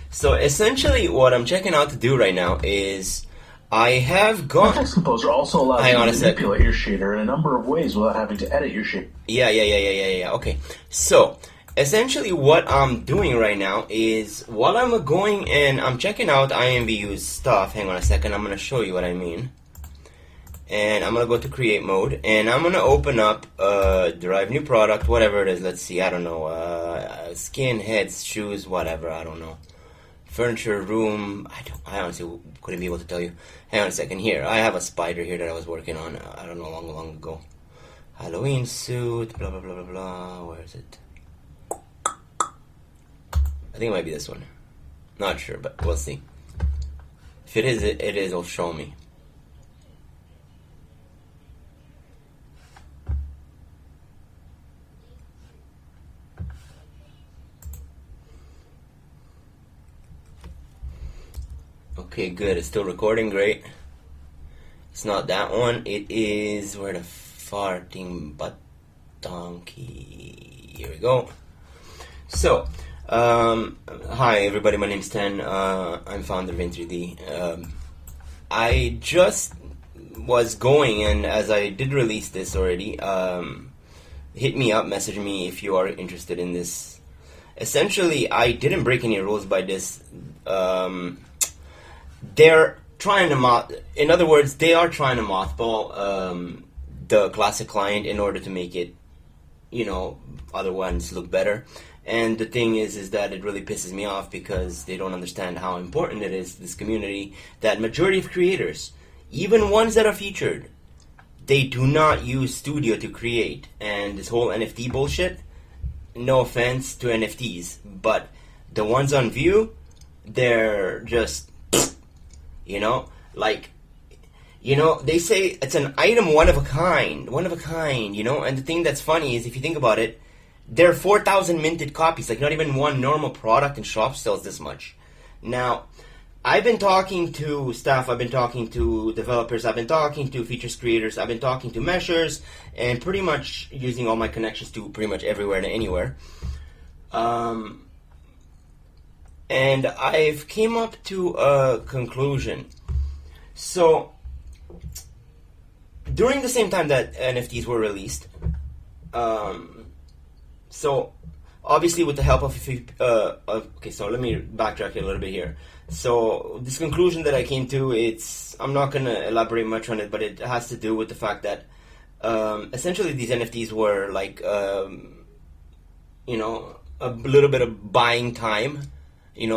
So essentially, what I'm checking out to do right now is I have gone. Text Composer also allows Hang you on to a sec. manipulate your shader in a number of ways without having to edit your shader. Yeah. Okay. So essentially, what I'm doing right now is while I'm going and I'm checking out imvu's stuff. Hang on a second. I'm gonna show you what I mean. And I'm gonna go to create mode, and I'm gonna open up derive new product, whatever it is. Let's see. I don't know. Skin, heads, shoes, whatever. I don't know. Furniture, room. I honestly couldn't be able to tell you. Hang on a second. Here, I have a spider here that I was working on. I don't know, long ago. Halloween suit. Blah blah blah blah blah. Where is it? I think it might be this one. Not sure, but we'll see. If it is, it is. It'll show me. Okay, good. It's still recording. Great. It's not that one. It is where the farting butt donkey. Here we go. So, hi everybody. My name's Ten. I'm founder of In3D. I just was going, and as I did release this already, hit me up, message me if you are interested in this. Essentially, I didn't break any rules by this. They're trying to in other words, they are trying to mothball the classic client in order to make it, other ones look better. And the thing is that it really pisses me off because they don't understand how important it is to this community that majority of creators, even ones that are featured, they do not use Studio to create. And this whole NFT bullshit, no offense to NFTs, but the ones on Vue, they're just, they say it's an item one of a kind, and the thing that's funny is if you think about it, there are 4,000 minted copies, like not even one normal product in shop sells this much. Now, I've been talking to staff, I've been talking to developers, I've been talking to features creators, I've been talking to meshers, and pretty much using all my connections to pretty much everywhere and anywhere. And I've came up to a conclusion. So, during the same time that NFTs were released, so obviously with the help of okay, so let me backtrack a little bit here. So this conclusion that I came to, I'm not going to elaborate much on it, but it has to do with the fact that essentially these NFTs were like, a little bit of buying time,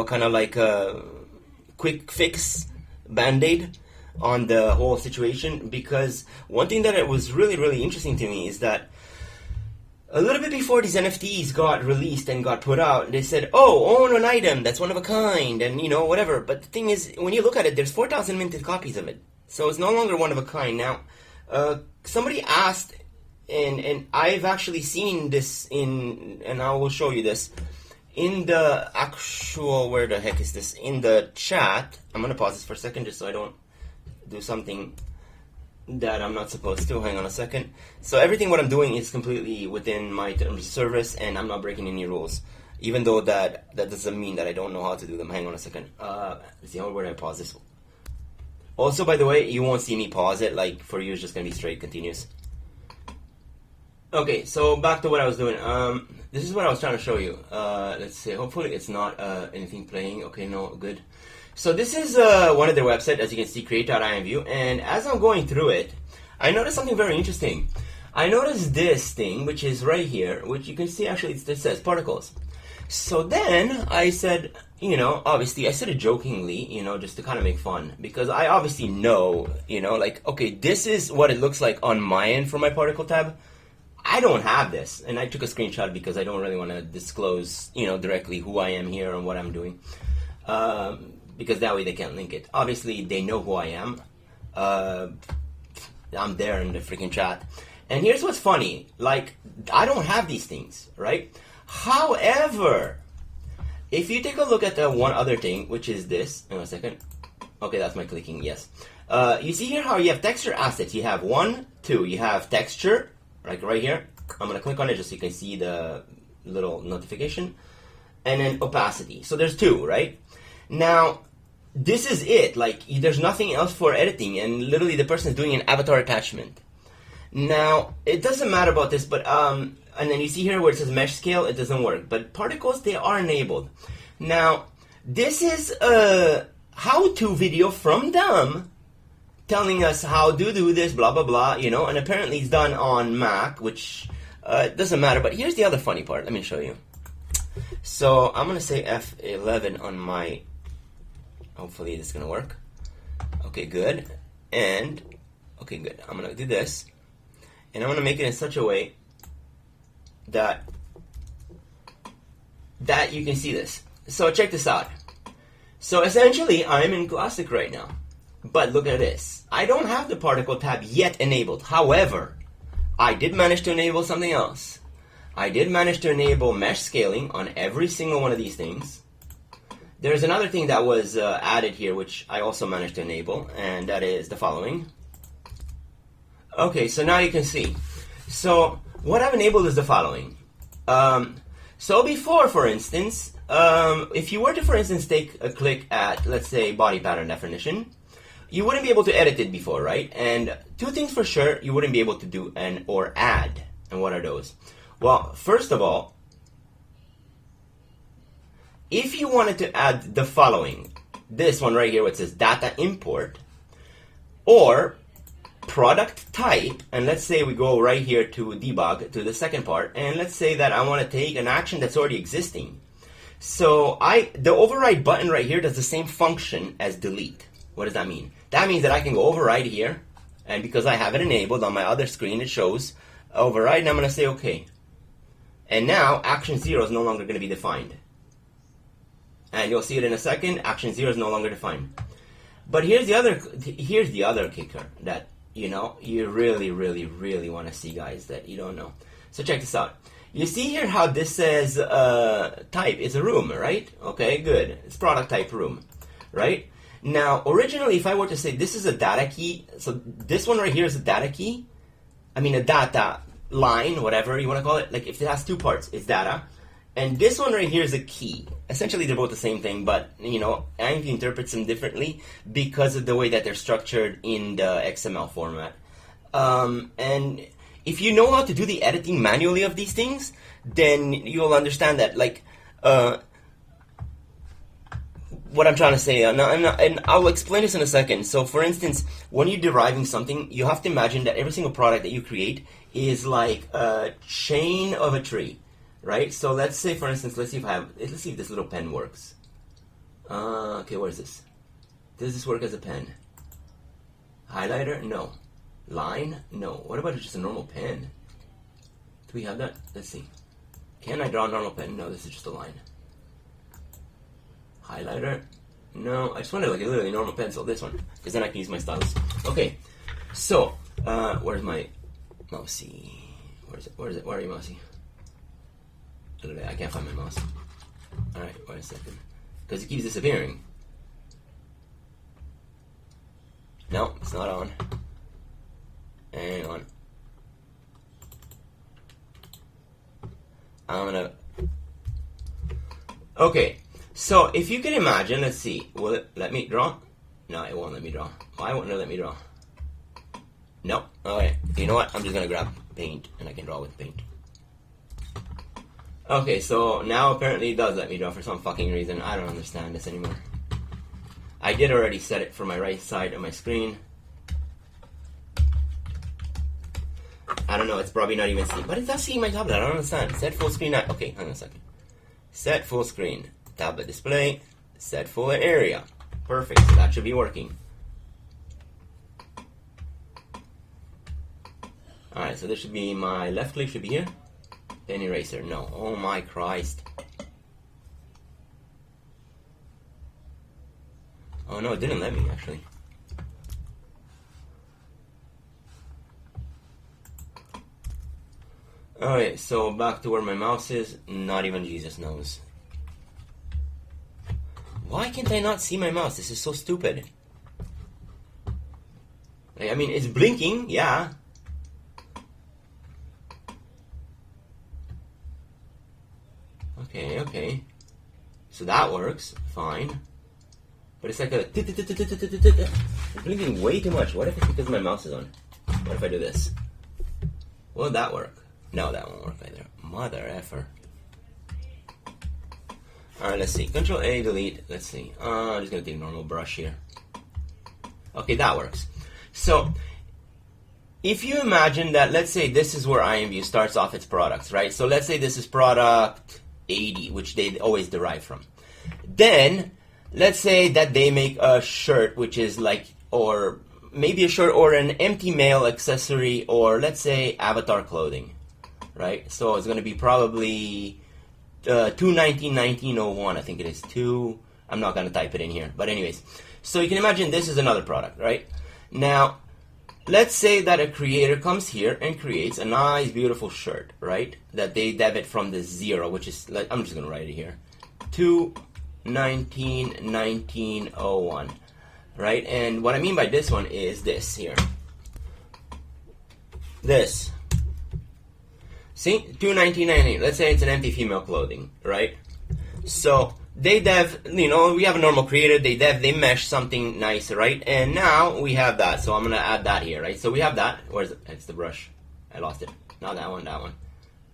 kind of like a quick fix band-aid on the whole situation. Because one thing that it was really, really interesting to me is that a little bit before these NFTs got released and got put out, they said, own an item that's one of a kind, and, whatever. But the thing is, when you look at it, there's 4,000 minted copies of it. So it's no longer one of a kind. Now, somebody asked, and I've actually seen this and I will show you this, in the actual, where the heck is this? In the chat. I'm going to pause this for a second just so I don't do something that I'm not supposed to. Hang on a second. So everything what I'm doing is completely within my terms of service, and I'm not breaking any rules. Even though that doesn't mean that I don't know how to do them. Hang on a second. Let's see, where did I pause this? Also, by the way, you won't see me pause it. Like, for you, it's just going to be straight continuous. Okay, so back to what I was doing. This is what I was trying to show you. Let's see. Hopefully it's not anything playing. Okay, no, good. So this is one of their websites, as you can see, create.imvu, and as I'm going through it, I noticed something very interesting. I noticed this thing, which is right here, which you can see actually it says particles. So then I said, obviously I said it jokingly, just to kind of make fun, because I obviously know, okay, this is what it looks like on my end for my particle tab. I don't have this, and I took a screenshot because I don't really want to disclose, directly who I am here and what I'm doing. Because that way they can't link it. Obviously, they know who I am. I'm there in the freaking chat. And here's what's funny. Like, I don't have these things, right? However, if you take a look at the one other thing, which is this. Hang on a second. Okay, that's my clicking, yes. You see here how you have texture assets. You have 1, 2. You have texture, like right here. I'm going to click on it just so you can see the little notification. And then opacity. So there's 2, right? Now, this is it. Like, there's nothing else for editing, and literally the person is doing an avatar attachment. Now, it doesn't matter about this, but and then you see here where it says mesh scale, it doesn't work. But particles, they are enabled. Now, this is a how-to video from them telling us how to do this, blah, blah, blah, you know, and apparently it's done on Mac, which doesn't matter. But here's the other funny part. Let me show you. So I'm going to say F11 on my, hopefully this is going to work. Okay, good. And, okay, good. I'm going to do this. And I'm going to make it in such a way that you can see this. So check this out. So essentially, I'm in Classic right now. But look at this. I don't have the particle tab yet enabled. However, I did manage to enable something else. I did manage to enable mesh scaling on every single one of these things. There's another thing that was added here, which I also managed to enable, and that is the following. Okay, so now you can see. So what I've enabled is the following. So before, for instance, if you were to, for instance, take a click at, let's say, body pattern definition, you wouldn't be able to edit it before, right? And two things for sure you wouldn't be able to do or add. And what are those? Well, first of all, if you wanted to add the following, this one right here, which says data import, or product type, and let's say we go right here to debug, to the second part, and let's say that I want to take an action that's already existing. So the override button right here does the same function as delete. What does that mean? That means that I can go override here, and because I have it enabled on my other screen, it shows override, and I'm going to say OK. And now action 0 is no longer going to be defined. And you'll see it in a second, action 0 is no longer defined. But here's the other kicker that, you know, you really, really, really want to see, guys, that you don't know. So check this out. You see here how this says type is a room, right? Okay, good. It's product type room, right? Now, originally, if I were to say this is a data key, so this one right here is a data key. I mean, a data line, whatever you want to call it. Like, if it has two parts, it's data. And this one right here is a key. Essentially, they're both the same thing, but, you know, Imvu interprets them differently because of the way that they're structured in the XML format. And if you know how to do the editing manually of these things, then you'll understand that, like, what I'm trying to say, and I'll explain this in a second. So, for instance, when you're deriving something, you have to imagine that every single product that you create is like a chain of a tree, right? So let's say, for instance, let's see if this little pen works. Okay, what is this? Does this work as a pen? Highlighter? No. Line? No. What about just a normal pen? Do we have that? Let's see. Can I draw a normal pen? No, this is just a line. Highlighter? No, I just wanted like a literally normal pencil, this one, because then I can use my stylus. Okay, so, where's my mousey? Where is it? Where are you, mousey? I can't find my mouse. Alright, wait a second. Because it keeps disappearing. No, it's not on. Hang on. I'm gonna... Okay. So, if you can imagine, let's see, will it let me draw? No, it won't let me draw. Why won't it let me draw? No. Okay, you know what? I'm just going to grab paint, and I can draw with paint. Okay, so now apparently it does let me draw for some fucking reason. I don't understand this anymore. I did already set it for my right side of my screen. I don't know, it's probably not even seeing, but it does see my tablet, I don't understand. Set full screen, okay, hang on a second. Set full screen. Tablet display, set full area. Perfect, so that should be working. Alright, so this should be my left click, should be here. Pen eraser, no. Oh my Christ. Oh no, it didn't let me actually. Alright, so back to where my mouse is. Not even Jesus knows. Why can't I not see my mouse? This is so stupid. I mean, it's blinking, yeah. Okay. So that works, fine. But it's like a... It's blinking way too much. What if it's because my mouse is on? What if I do this? Will that work? No, that won't work either. Mother effer. Alright, let's see. Control A, delete. Let's see. I'm just going to take normal brush here. Okay, that works. So, if you imagine that, let's say this is where imvu starts off its products, right? So let's say this is product 80, which they always derive from. Then, let's say that they make a shirt, which is like, or maybe a shirt or an empty male accessory, or let's say avatar clothing, right? So it's going to be probably 219.1901, I think it is. I'm not going to type it in here, but anyways. So you can imagine this is another product, right? Now, let's say that a creator comes here and creates a nice, beautiful shirt, right? That they dev it from the 0, which is, like, I'm just going to write it here. 219.1901, right? And what I mean by this one is this here. This. See? 219.19. Let's say it's an empty female clothing, right? So they dev, we have a normal creator, they mesh something nice, right? And now we have that, so I'm going to add that here, right? So we have that. Where's it? It's the brush. I lost it. Not that one, that one.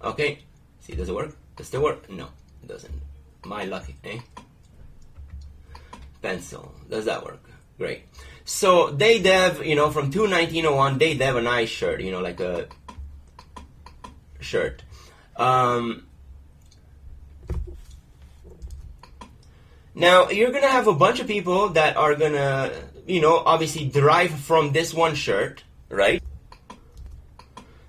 Okay. See, does it work? Does it still work? No, it doesn't. My luck, eh? Pencil. Does that work? Great. So they dev, from 21901, they dev a nice shirt, like a shirt. Now, you're going to have a bunch of people that are going to, obviously derive from this one shirt, right?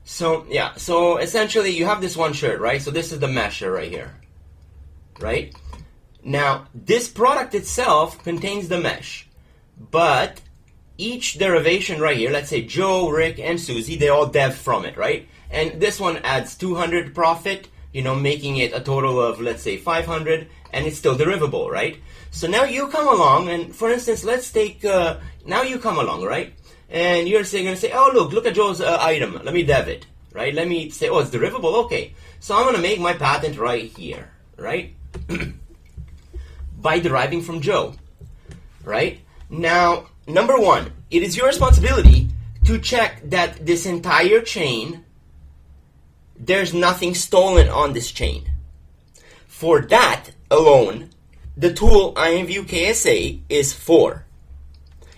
So, yeah. So, essentially, you have this one shirt, right? So, this is the mesher right here, right? Now, this product itself contains the mesh, but each derivation right here, let's say Joe, Rick, and Susie, they all dev from it, right? And this one adds 200 profit, making it a total of, let's say, 500, and it's still derivable, right? So now you come along, and for instance, let's take, now you come along, right? And you're going to say, oh, look at Joe's item. Let me dev it, right? Let me say, oh, it's derivable, okay. So I'm going to make my patent right here, right? By deriving from Joe, right? Now, number one, it is your responsibility to check that this entire chain, there's nothing stolen on this chain. For that alone, the tool imvu KSA is for.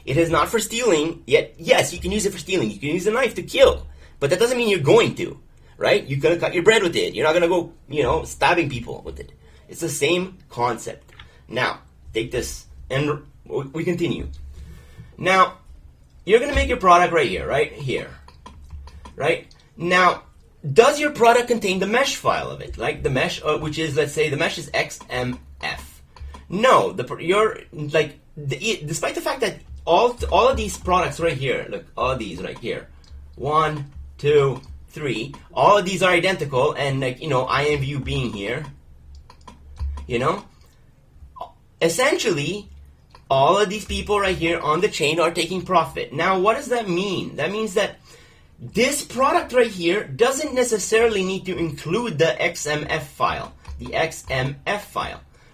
It is not for stealing, yet yes, you can use it for stealing. You can use a knife to kill, but that doesn't mean you're going to, right? You're going to cut your bread with it. You're not going to go, stabbing people with it. It's the same concept. Now, take this, and we continue. Now, you're going to make your product right here, right? Here, right? Now, does your product contain the mesh file of it? Like the mesh, which is, let's say, the mesh is XMF. No, despite the fact that all of these products right here, look, all of these right here, 1, 2, 3, all of these are identical, and imvu being here, essentially, all of these people right here on the chain are taking profit. Now, what does that mean? That means that this product right here doesn't necessarily need to include the XMF file,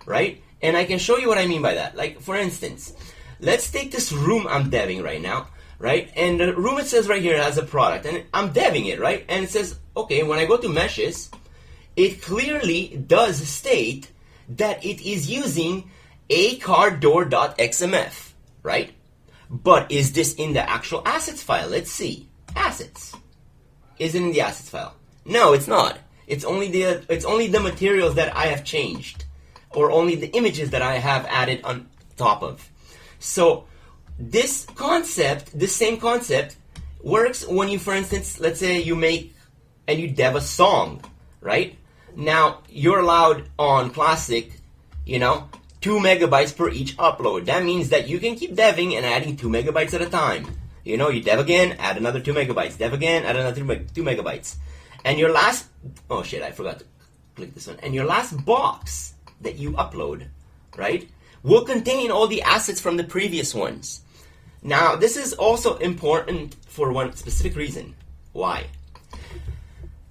right? And I can show you what I mean by that. Like, for instance, let's take this room I'm deving right now, right? And the room, it says right here, has a product, and I'm deving it, right? And it says, okay, when I go to meshes, it clearly does state that it is using a car door.xmf, right? But is this in the actual assets file? Let's see. Assets. Is it in the assets file? No, it's not. It's only the materials that I have changed, or only the images that I have added on top of. So this same concept works when you, for instance, let's say you make and you dev a song, right? Now you're allowed on Classic, 2 megabytes per each upload. That means that you can keep deving and adding 2 megabytes at a time. You dev again, add another 2 megabytes. Dev again, add another 2 megabytes. And your last, oh shit, I forgot to click this one. And your last box that you upload, right, will contain all the assets from the previous ones. Now, this is also important for one specific reason. Why?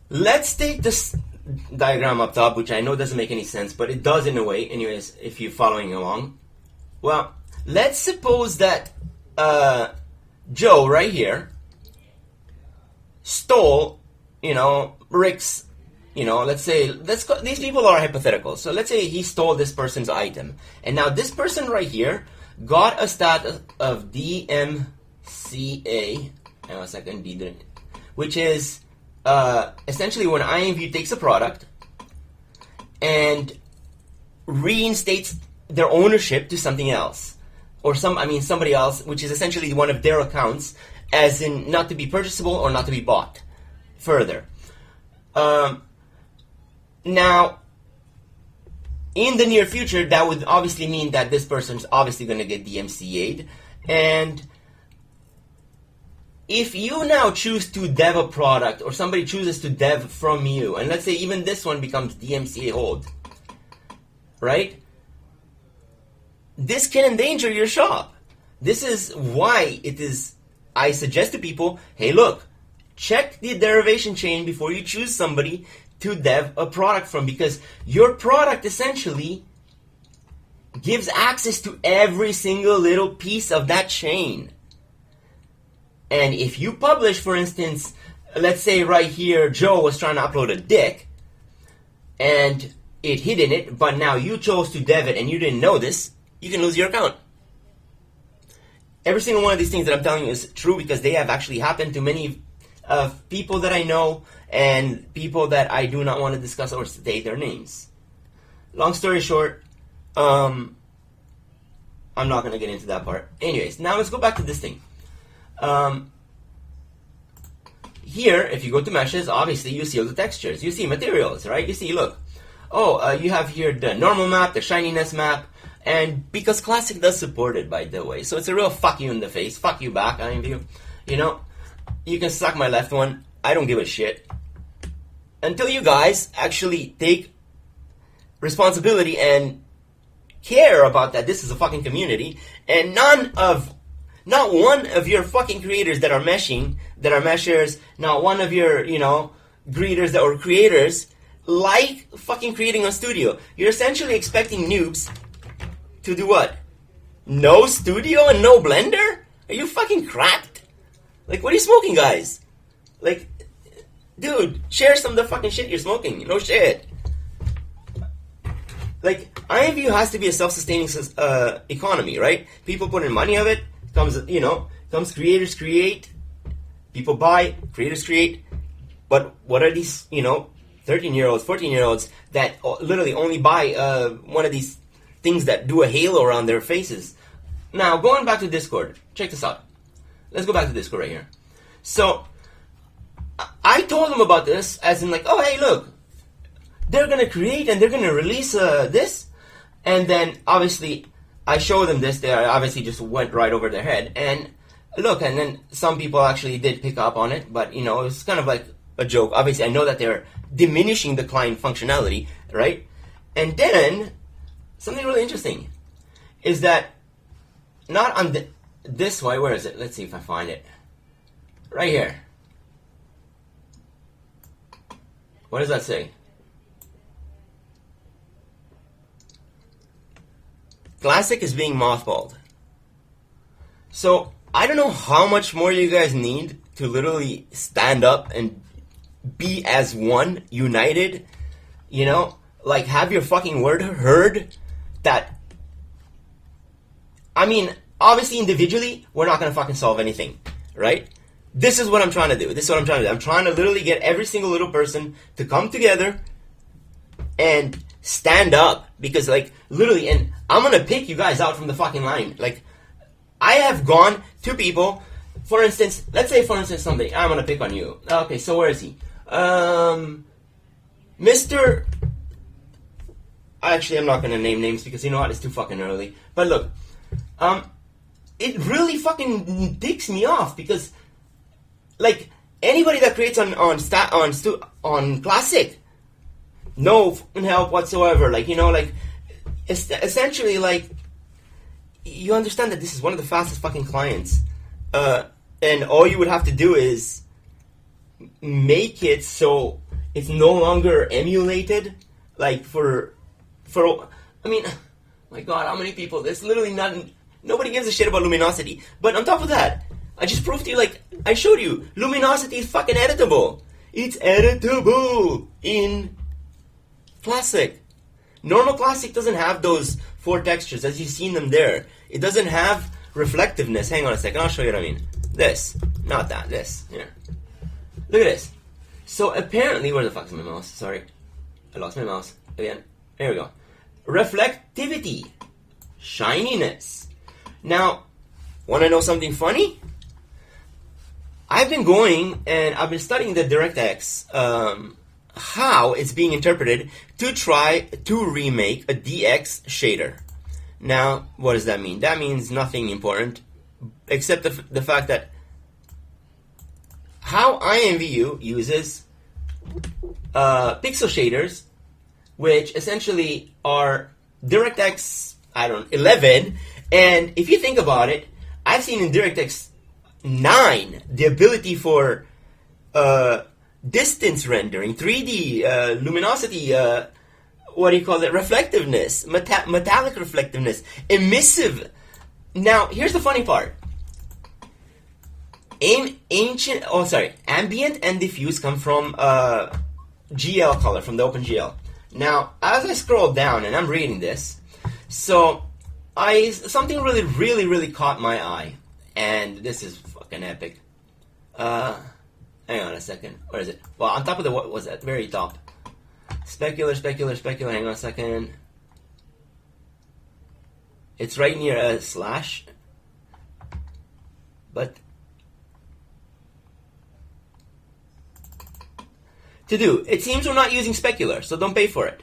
Let's take this diagram up top, which I know doesn't make any sense, but it does in a way, anyways, if you're following along. Well, let's suppose that Joe right here stole, Rick's, these people are hypothetical. So let's say he stole this person's item. And now this person right here got a status of DMCA, hang on a second, which is essentially when imvu takes a product and reinstates their ownership to something else. Or somebody else, which is essentially one of their accounts, as in not to be purchasable or not to be bought further. Now, in the near future, that would obviously mean that this person's obviously going to get DMCA'd. And if you now choose to dev a product, or somebody chooses to dev from you, and let's say even this one becomes DMCA hold, right? This can endanger your shop. This is why I suggest to people, hey look, check the derivation chain before you choose somebody to dev a product from, because your product essentially gives access to every single little piece of that chain. And if you publish, for instance, let's say right here, Joe was trying to upload a dick, and it hid in it, but now you chose to dev it and you didn't know this, you can lose your account. Every single one of these things that I'm telling you is true because they have actually happened to many people that I know and people that I do not want to discuss or state their names. Long story short, I'm not going to get into that part. Anyways, now let's go back to this thing. Here, if you go to meshes, obviously you see all the textures. You see materials, right? You see, look. You have here the normal map, the shininess map, and because Classic does support it, by the way. So it's a real fuck you in the face. Fuck you back, imvu. You can suck my left one. I don't give a shit. Until you guys actually take responsibility and care about that this is a fucking community, and not one of your fucking creators that are meshers, not one of your, greeters or creators like fucking creating a studio. You're essentially expecting noobs to do what? No studio and no Blender? Are you fucking cracked? Like, what are you smoking, guys? Like, dude, share some of the fucking shit you're smoking. No shit. Like, imvu has to be a self-sustaining economy, right? People put in money of it. Comes creators create. People buy. Creators create. But what are these, 13-year-olds, 14-year-olds that literally only buy one of these things that do a halo around their faces? Now, going back to Discord, check this out. Let's go back to Discord right here. So, I told them about this as in like, oh, hey, look, they're going to create and they're going to release this. And then, obviously, I showed them this. They obviously just went right over their head. And look, and then some people actually did pick up on it. But, it was kind of like a joke. Obviously, I know that they're diminishing the client functionality, right? And then, something really interesting is that not on this way. Where is it? Let's see if I find it. Right here. What does that say? Classic is being mothballed. So, I don't know how much more you guys need to literally stand up and be as one, united, like have your fucking word heard. That, obviously individually, we're not going to fucking solve anything, right? This is what I'm trying to do. I'm trying to literally get every single little person to come together and stand up. Because, literally, and I'm going to pick you guys out from the fucking line. I have gone to people, for instance, let's say, somebody, I'm going to pick on you. Okay, so where is he? Mr. Actually, I'm not going to name names because you know what? It's too fucking early. But look, it really fucking ticks me off because, anybody that creates on Classic, no fucking help whatsoever. Essentially, you understand that this is one of the fastest fucking clients, and all you would have to do is make it so it's no longer emulated, my God, how many people? There's literally Nobody gives a shit about luminosity. But on top of that, I just proved to you, like, I showed you, luminosity is fucking editable. It's editable in Classic. Normal Classic doesn't have those 4 textures as you've seen them there. It doesn't have reflectiveness. Hang on a second, I'll show you what I mean. This, not that, this. Here. Look at this. So apparently, where the fuck is my mouse? Sorry. I lost my mouse. Again. There we go. Reflectivity. Shininess. Now, want to know something funny? I've been going and I've been studying the DirectX, how it's being interpreted to try to remake a DX shader. Now, what does that mean? That means nothing important, except the fact that how imvu uses pixel shaders, which essentially are DirectX, 11, and if you think about it, I've seen in DirectX 9 the ability for distance rendering, 3D, luminosity, what do you call it, reflectiveness, metallic reflectiveness, emissive. Now, here's the funny part. Ambient and diffuse come from GL color, from the OpenGL. Now, as I scroll down and I'm reading this, so something really caught my eye, and this is fucking epic. Hang on a second. Where is it? Well, on top of what was that? Very top. Specular. Hang on a second. It's right near a slash. But to do, it seems we're not using specular, so don't pay for it.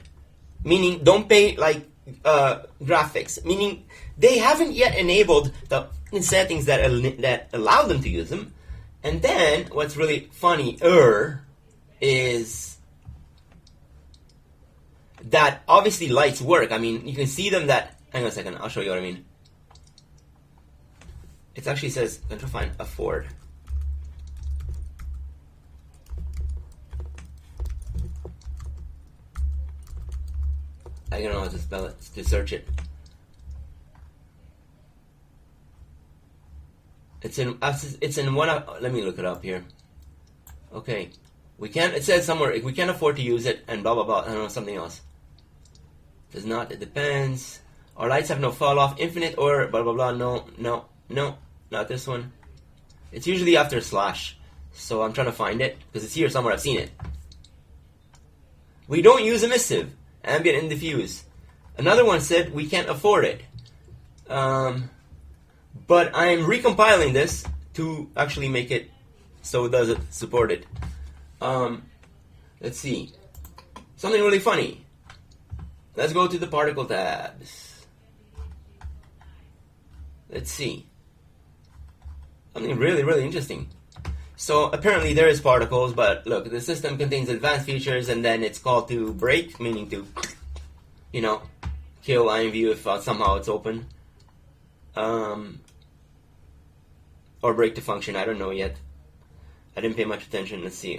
Meaning, don't pay like graphics. Meaning, they haven't yet enabled the settings that allow them to use them. And then, what's really funnier is that obviously lights work. I mean, you can see them that... Hang on a second, I'll show you what I mean. It actually says, Control Find, afford. I don't know how to spell it, to search it. It's in one of, let me look it up here. Okay. It says somewhere, we can't afford to use it, and blah, blah, blah. I don't know, something else. Does not, it depends. Our lights have no fall off, infinite or blah, blah, blah. No, not this one. It's usually after a slash. So I'm trying to find it, because it's here somewhere, I've seen it. We don't use emissive, ambient and diffuse. Another one said we can't afford it. But I'm recompiling this to actually make it so it does support it. Let's see. Something really funny. Let's go to the particle tabs. Let's see. Something really interesting. So apparently there is particles, but look, the system contains advanced features, and then it's called to break, meaning to, kill imvu if somehow it's open. Or break the function, I don't know yet. I didn't pay much attention, let's see.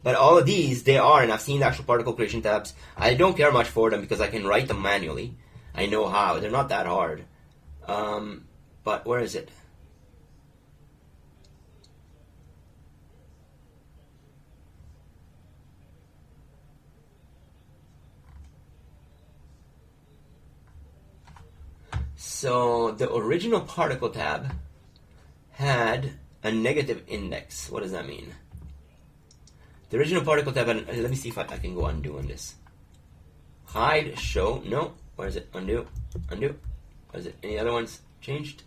But all of these, they are, and I've seen the actual particle creation tabs. I don't care much for them because I can write them manually. I know how, they're not that hard. But where is it? So the original particle tab had a negative index. What does that mean? The original particle tab had, let me see if I can go undo on this. Hide, show, no. Where is it? Undo. Where is it? Any other ones changed?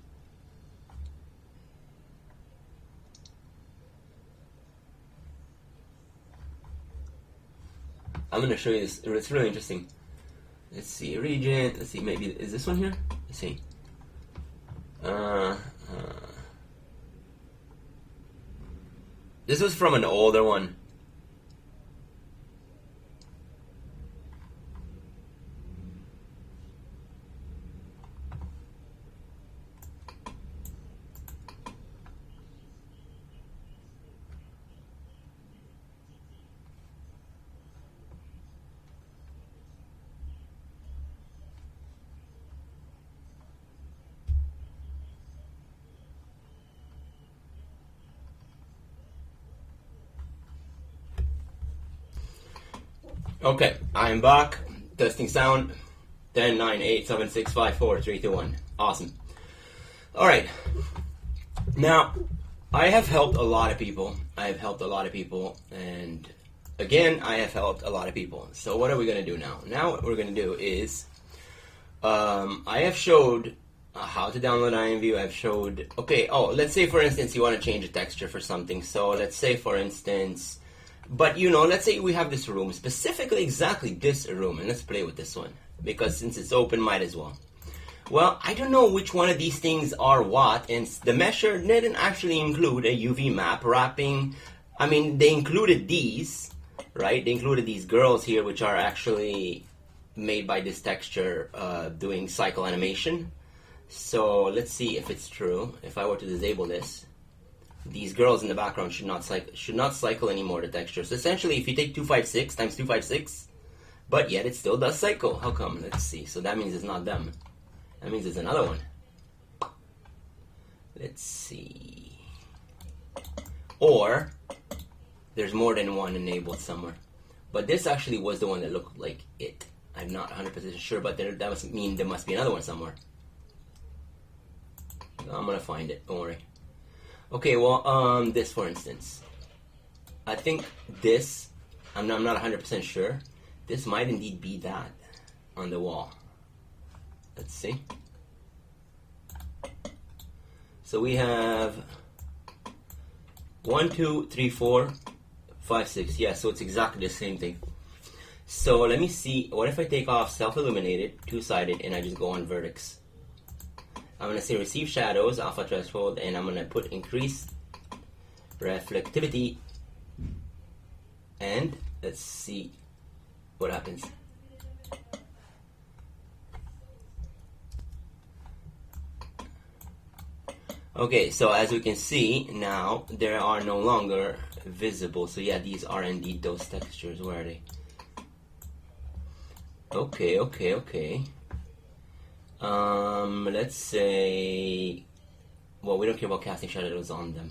I'm going to show you this. It's really interesting. Let's see, region. Let's see, maybe, is this one here? Let's see. This was from an older one. Okay, I am back. Testing sound. 10, 9, 8, 7, 6, 5, 4, 3, 2, 1. Awesome. Alright. Now, I have helped a lot of people. And again, I have helped a lot of people. So what are we going to do now? Now what we're going to do is, I have showed how to download imvu. I've showed, okay, let's say for instance you want to change a texture for something. So let's say for instance, but let's say we have this room, specifically exactly this room, and let's play with this one, because since it's open, might as well. Well, I don't know which one of these things are what, and the measure didn't actually include a UV map wrapping. I mean, they included these, right? They included these girls here, which are actually made by this texture doing cycle animation. So let's see if it's true. If I were to disable this, these girls in the background should not cycle anymore, the texture. So essentially, if you take 256 times 256, but yet it still does cycle. How come? Let's see. So that means it's not them. That means it's another one. Let's see. Or there's more than one enabled somewhere. But this actually was the one that looked like it. I'm not 100% sure, but that must mean there must be another one somewhere. I'm gonna find it. Don't worry. Okay, well, this for instance, I think this, I'm not 100% sure, this might indeed be that on the wall. Let's see. So we have 1, 2, 3, 4, 5, 6. Yeah, so it's exactly the same thing. So let me see, what if I take off self-illuminated, two-sided, and I just go on vertex? I'm going to say receive shadows, alpha threshold, and I'm going to put increase reflectivity, and let's see what happens. Okay, so as we can see now, there are no longer visible. So yeah, these are indeed those textures. Where are they? Okay. Let's say, well, we don't care about casting shadows on them.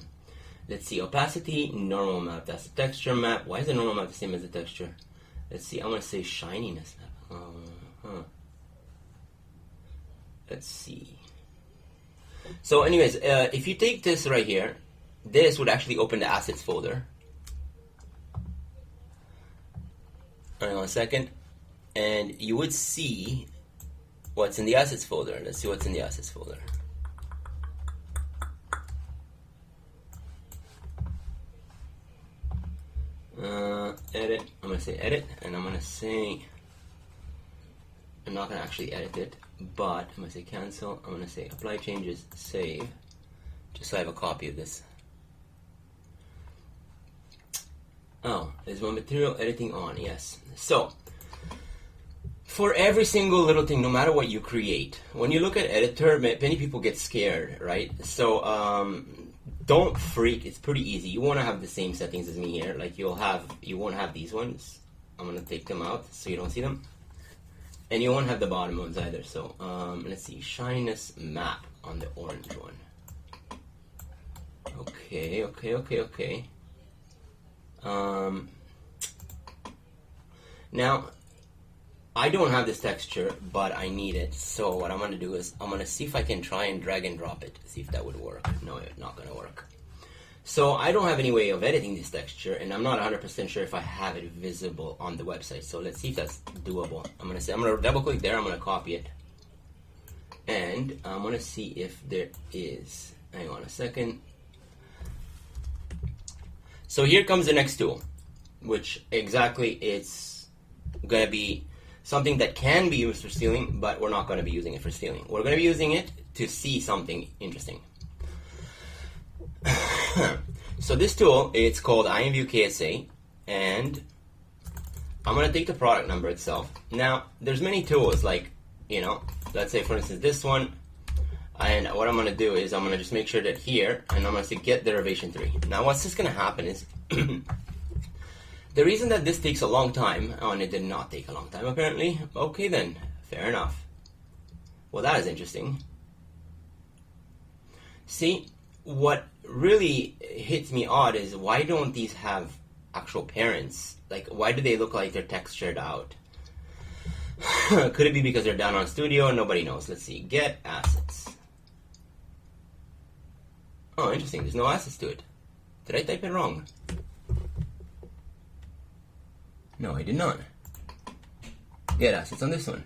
Let's see, opacity, normal map, that's the texture map. Why is the normal map the same as the texture? Let's see, I'm gonna say shininess map. Let's see. So anyways, if you take this right here, this would actually open the assets folder. Hang on a second. And you would see what's in the assets folder. Let's see what's in the assets folder. Edit. I'm going to say edit, and I'm going to say, I'm not going to actually edit it, but I'm going to say cancel. I'm going to say apply changes, save, just so I have a copy of this. Oh, is my material editing on? Yes. So, for every single little thing, no matter what you create, when you look at editor, many people get scared, right? So, don't freak. It's pretty easy. You want to have the same settings as me here. Like you won't have these ones. I'm gonna take them out so you don't see them, and you won't have the bottom ones either. So, let's see, shininess map on the orange one. Okay. Now, I don't have this texture, but I need it. So what I'm going to do is I'm going to see if I can try and drag and drop it. See if that would work. No, it's not going to work. So I don't have any way of editing this texture, and I'm not 100% sure if I have it visible on the website. So let's see if that's doable. I'm going to double click there. I'm going to copy it. And I'm going to see if there is. Hang on a second. So here comes the next tool, which exactly it's going to be something that can be used for stealing, but we're not going to be using it for stealing. We're going to be using it to see something interesting. So this tool, it's called imvu KSA, and I'm going to take the product number itself. Now, there's many tools, like, let's say for instance this one, and what I'm going to do is I'm going to just make sure that here, and I'm going to say get derivation 3. Now what's just going to happen is, the reason that this takes a long time, and it did not take a long time apparently, okay then, fair enough. Well, that is interesting. See, what really hits me odd is why don't these have actual parents? Like, why do they look like they're textured out? Could it be because they're down on studio and nobody knows? Let's see. Get assets. Oh, interesting. There's no assets to it. Did I type it wrong? No, I did not. Get assets on this one.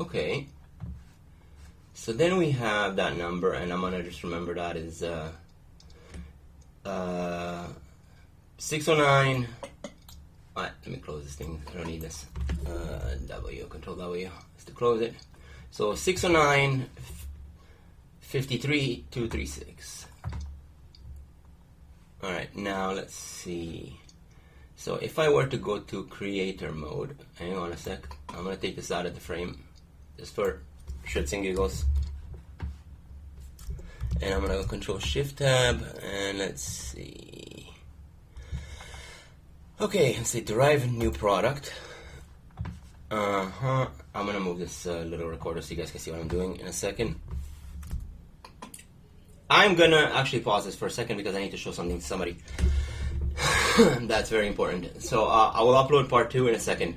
Okay. So then we have that number, and I'm gonna just remember that is 609. Alright, let me close this thing. I don't need this. Control W is to close it. So 609 53 236. Alright, now let's see. So if I were to go to creator mode, hang on a sec. I'm gonna take this out of the frame just for shits and giggles. And I'm gonna go Control Shift Tab, and let's see. Okay, let's say derive new product. I'm gonna move this little recorder so you guys can see what I'm doing in a second. I'm gonna actually pause this for a second because I need to show something to somebody. That's very important. So I will upload part 2 in a second.